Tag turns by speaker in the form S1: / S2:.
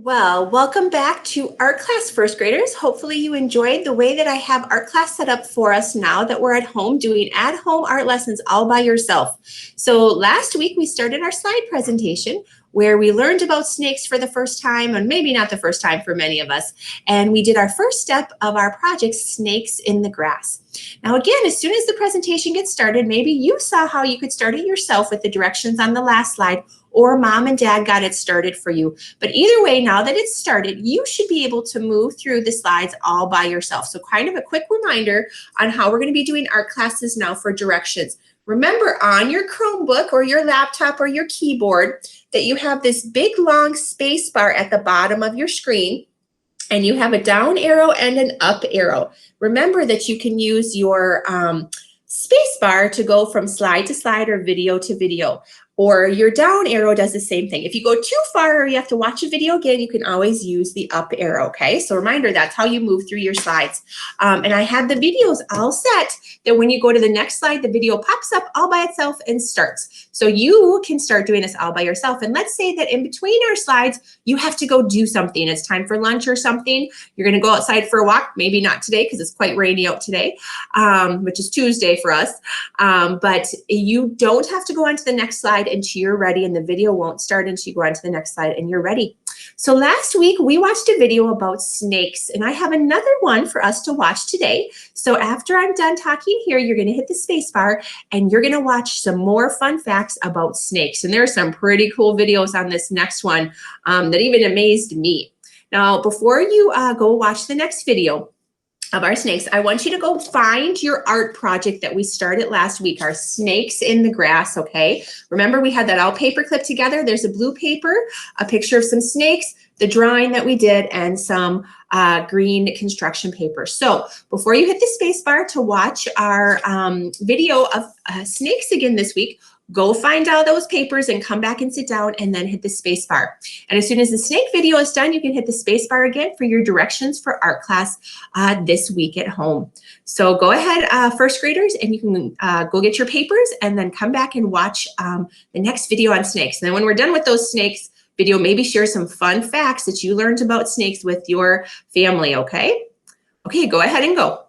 S1: Well, welcome back to art class, first graders. Hopefully you enjoyed the way that I have art class set up for us now that we're at home doing at-home art lessons all by yourself. So last week we started our slide presentation where we learned about snakes for the first time, and maybe not the first time for many of us. And we did our first step of our project, Snakes in the Grass. Now again, as soon as the presentation gets started, maybe you saw how you could start it yourself with the directions on the last slide, or mom and dad got it started for you. But either way, now that it's started, you should be able to move through the slides all by yourself. So kind of a quick reminder on how we're going to be doing art classes now for directions. Remember, on your Chromebook or your laptop or your keyboard that you have this big long space bar at the bottom of your screen, and you have a down arrow and an up arrow. Remember that you can use your space bar to go from slide to slide or video to video. Or your down arrow does the same thing. If you go too far or you have to watch a video again, you can always use the up arrow, okay? So reminder, that's how you move through your slides. And I had the videos all set that when you go to the next slide, the video pops up all by itself and starts. So you can start doing this all by yourself. And let's say that in between our slides, you have to go do something. It's time for lunch or something. You're gonna go outside for a walk, maybe not today because it's quite rainy out today, which is Tuesday for us. But you don't have to go on to the next slide until you're ready, and the video won't start until you go on to the next slide and you're ready. So last week we watched a video about snakes, and I have another one for us to watch today. So after I'm done talking here, you're going to hit the space bar and you're going to watch some more fun facts about snakes. And there are some pretty cool videos on this next one that even amazed me. Now, before you go watch the next video of our snakes, I want you to go find your art project that we started last week, our Snakes in the Grass, okay? Remember, we had that all paper clipped together. There's a blue paper, a picture of some snakes, the drawing that we did, and some green construction paper. So before you hit the space bar to watch our video of snakes again this week, go find all those papers and come back and sit down and then hit the space bar. And as soon as the snake video is done, you can hit the space bar again for your directions for art class this week at home. So go ahead, first graders, and you can go get your papers and then come back and watch the next video on snakes. And then when we're done with those snakes video, maybe share some fun facts that you learned about snakes with your family, okay? Okay, go ahead and go.